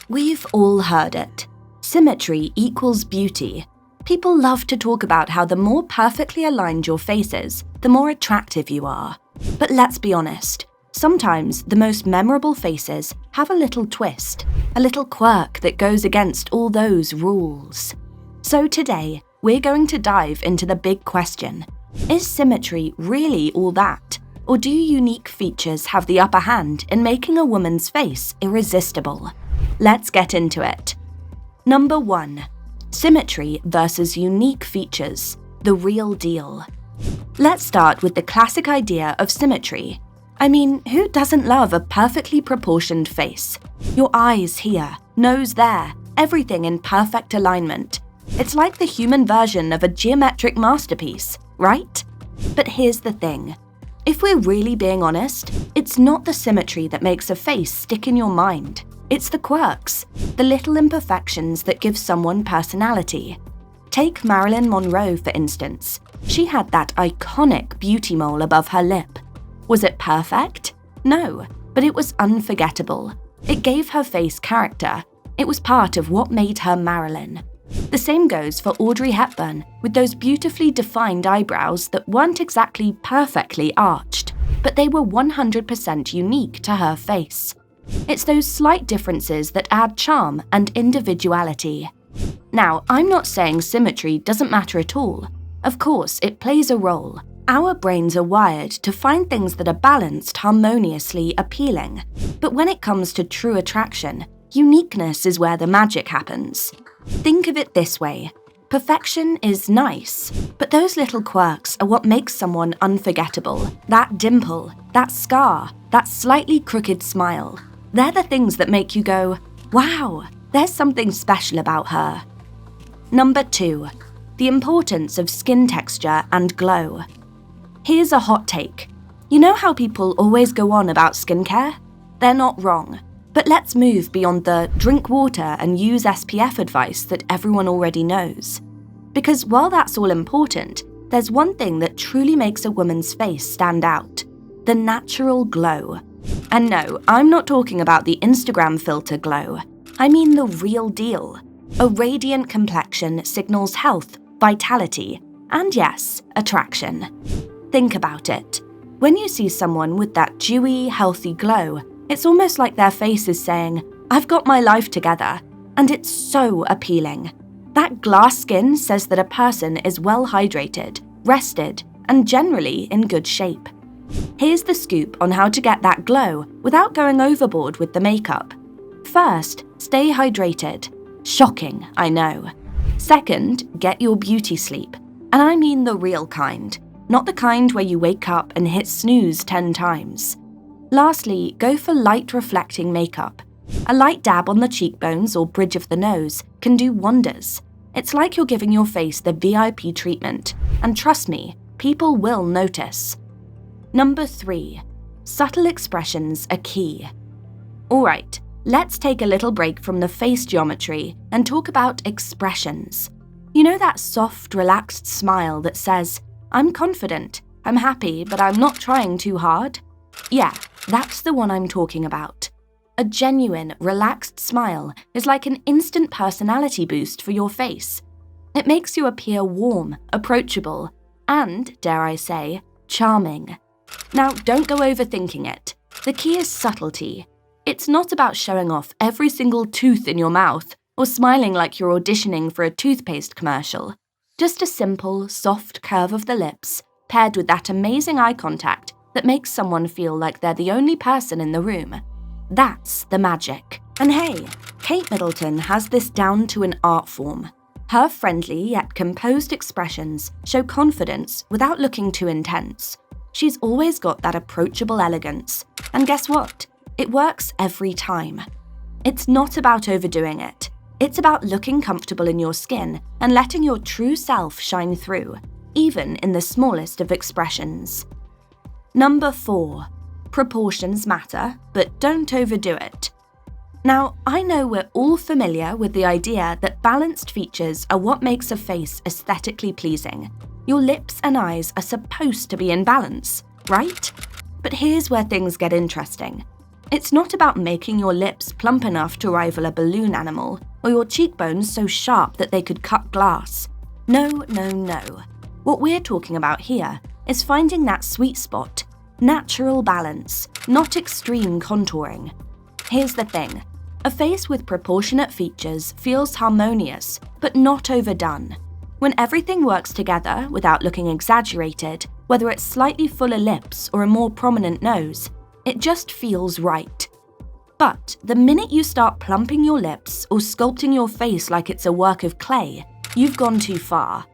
We've all heard it. Symmetry equals beauty. People love to talk about how the more perfectly aligned your face is, the more attractive you are. But let's be honest, sometimes the most memorable faces have a little twist, a little quirk that goes against all those rules. So today, we're going to dive into the big question. Is symmetry really all that? Or do unique features have the upper hand in making a woman's face irresistible? Let's get into it. Number 1. Symmetry versus unique features, the real deal. Let's start with the classic idea of symmetry. I mean, who doesn't love a perfectly proportioned face? Your eyes here, nose there, everything in perfect alignment. It's like the human version of a geometric masterpiece, right? But here's the thing. If we're really being honest, it's not the symmetry that makes a face stick in your mind. It's the quirks, the little imperfections that give someone personality. Take Marilyn Monroe, for instance. She had that iconic beauty mole above her lip. Was it perfect? No, but it was unforgettable. It gave her face character. It was part of what made her Marilyn. The same goes for Audrey Hepburn, with those beautifully defined eyebrows that weren't exactly perfectly arched, but they were 100% unique to her face. It's those slight differences that add charm and individuality. Now, I'm not saying symmetry doesn't matter at all. Of course, it plays a role. Our brains are wired to find things that are balanced, harmoniously appealing. But when it comes to true attraction, uniqueness is where the magic happens. Think of it this way. Perfection is nice, but those little quirks are what makes someone unforgettable. That dimple, that scar, that slightly crooked smile. They're the things that make you go, wow, there's something special about her. Number 2. The importance of skin texture and glow. Here's a hot take. You know how people always go on about skincare? They're not wrong. But let's move beyond the drink water and use SPF advice that everyone already knows. Because while that's all important, there's one thing that truly makes a woman's face stand out: the natural glow. And no, I'm not talking about the Instagram filter glow. I mean the real deal. A radiant complexion signals health, vitality, and yes, attraction. Think about it. When you see someone with that dewy, healthy glow, it's almost like their face is saying, I've got my life together, and it's so appealing. That glass skin says that a person is well hydrated, rested, and generally in good shape. Here's the scoop on how to get that glow without going overboard with the makeup. First, stay hydrated. Shocking, I know. Second, get your beauty sleep. And I mean the real kind, not the kind where you wake up and hit snooze 10 times. Lastly, go for light reflecting makeup. A light dab on the cheekbones or bridge of the nose can do wonders. It's like you're giving your face the VIP treatment, and trust me, people will notice. Number 3. Subtle expressions are key. Alright, let's take a little break from the face geometry and talk about expressions. You know that soft, relaxed smile that says, I'm confident, I'm happy, but I'm not trying too hard? Yeah, that's the one I'm talking about. A genuine, relaxed smile is like an instant personality boost for your face. It makes you appear warm, approachable, and, dare I say, charming. Now, don't go overthinking it. The key is subtlety. It's not about showing off every single tooth in your mouth or smiling like you're auditioning for a toothpaste commercial. Just a simple, soft curve of the lips, paired with that amazing eye contact that makes someone feel like they're the only person in the room. That's the magic. And hey, Kate Middleton has this down to an art form. Her friendly yet composed expressions show confidence without looking too intense. She's always got that approachable elegance. And guess what? It works every time. It's not about overdoing it. It's about looking comfortable in your skin and letting your true self shine through, even in the smallest of expressions. Number 4. Proportions matter, but don't overdo it. Now, I know we're all familiar with the idea that balanced features are what makes a face aesthetically pleasing. Your lips and eyes are supposed to be in balance, right? But here's where things get interesting. It's not about making your lips plump enough to rival a balloon animal, or your cheekbones so sharp that they could cut glass. No, no, no. What we're talking about here is finding that sweet spot, natural balance, not extreme contouring. Here's the thing. A face with proportionate features feels harmonious, but not overdone. When everything works together without looking exaggerated, whether it's slightly fuller lips or a more prominent nose, it just feels right. But the minute you start plumping your lips or sculpting your face like it's a work of clay, you've gone too far.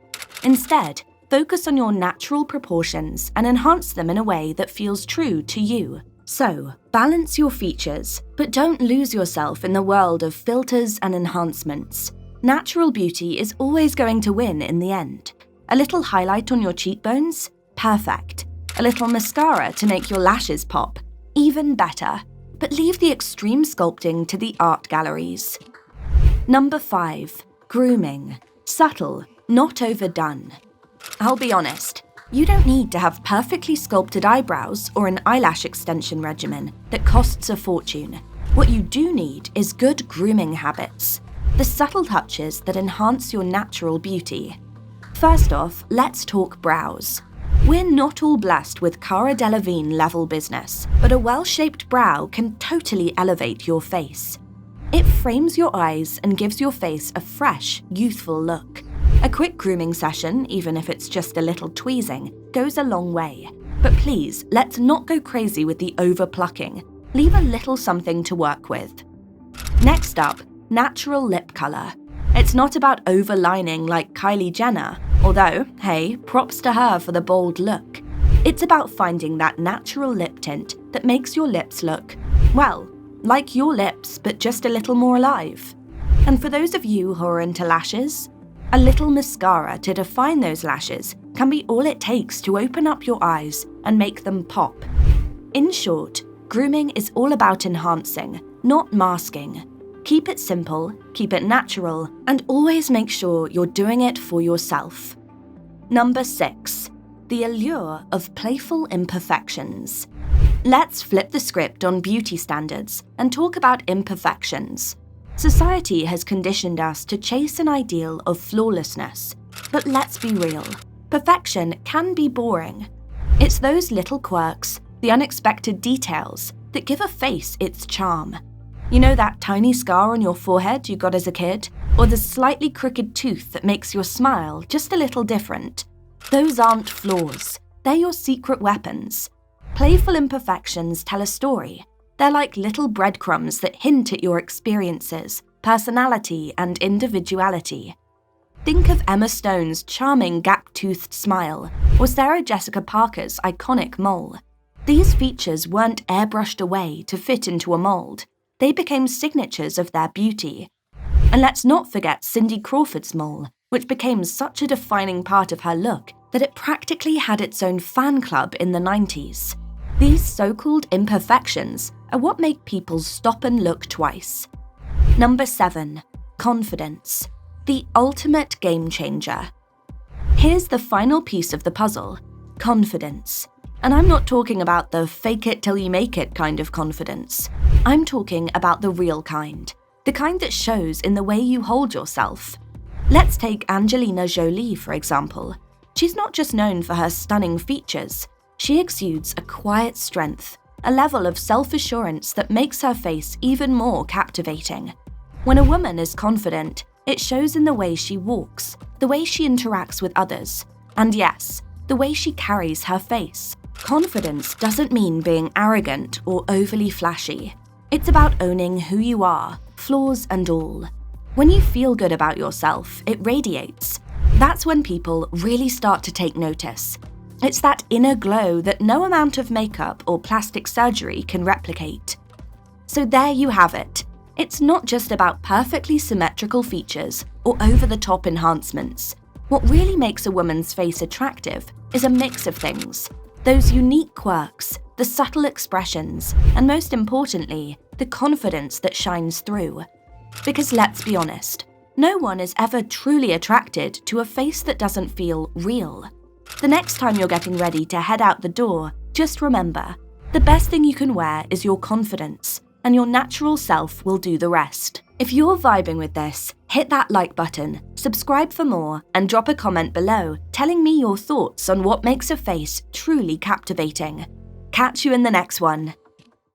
Instead, focus on your natural proportions and enhance them in a way that feels true to you. So, balance your features, but don't lose yourself in the world of filters and enhancements. Natural beauty is always going to win in the end. A little highlight on your cheekbones? Perfect. A little mascara to make your lashes pop? Even better. But leave the extreme sculpting to the art galleries. Number 5. Grooming. Subtle, not overdone. I'll be honest, you don't need to have perfectly sculpted eyebrows or an eyelash extension regimen that costs a fortune. What you do need is good grooming habits, the subtle touches that enhance your natural beauty. First off, let's talk brows. We're not all blessed with Cara Delevingne level business, but a well-shaped brow can totally elevate your face. It frames your eyes and gives your face a fresh, youthful look. A quick grooming session, even if it's just a little tweezing, goes a long way. But please, let's not go crazy with the over-plucking. Leave a little something to work with. Next up, natural lip color. It's not about overlining like Kylie Jenner, although, hey, props to her for the bold look. It's about finding that natural lip tint that makes your lips look, well, like your lips, but just a little more alive. And for those of you who are into lashes, a little mascara to define those lashes can be all it takes to open up your eyes and make them pop. In short, grooming is all about enhancing, not masking. Keep it simple, keep it natural, and always make sure you're doing it for yourself. Number 6. The allure of playful imperfections. Let's flip the script on beauty standards and talk about imperfections. Society has conditioned us to chase an ideal of flawlessness. But let's be real, perfection can be boring. It's those little quirks, the unexpected details, that give a face its charm. You know that tiny scar on your forehead you got as a kid? Or the slightly crooked tooth that makes your smile just a little different? Those aren't flaws, they're your secret weapons. Playful imperfections tell a story. They're like little breadcrumbs that hint at your experiences, personality, and individuality. Think of Emma Stone's charming gap-toothed smile, or Sarah Jessica Parker's iconic mole. These features weren't airbrushed away to fit into a mold. They became signatures of their beauty. And let's not forget Cindy Crawford's mole, which became such a defining part of her look that it practically had its own fan club in the 90s. These so-called imperfections are what make people stop and look twice. Number 7. Confidence. The ultimate game changer. Here's the final piece of the puzzle. Confidence. And I'm not talking about the fake it till you make it kind of confidence. I'm talking about the real kind. The kind that shows in the way you hold yourself. Let's take Angelina Jolie, for example. She's not just known for her stunning features. She exudes a quiet strength, a level of self-assurance that makes her face even more captivating. When a woman is confident, it shows in the way she walks, the way she interacts with others, and yes, the way she carries her face. Confidence doesn't mean being arrogant or overly flashy. It's about owning who you are, flaws and all. When you feel good about yourself, it radiates. That's when people really start to take notice. It's that inner glow that no amount of makeup or plastic surgery can replicate. So there you have it. It's not just about perfectly symmetrical features or over-the-top enhancements. What really makes a woman's face attractive is a mix of things. Those unique quirks, the subtle expressions, and most importantly, the confidence that shines through. Because let's be honest, no one is ever truly attracted to a face that doesn't feel real. The next time you're getting ready to head out the door, just remember, The best thing you can wear is your confidence, and your natural self will do the rest. If you're vibing with this, hit that like button, subscribe for more, and drop a comment below telling me your thoughts on what makes a face truly captivating. Catch you in the next one.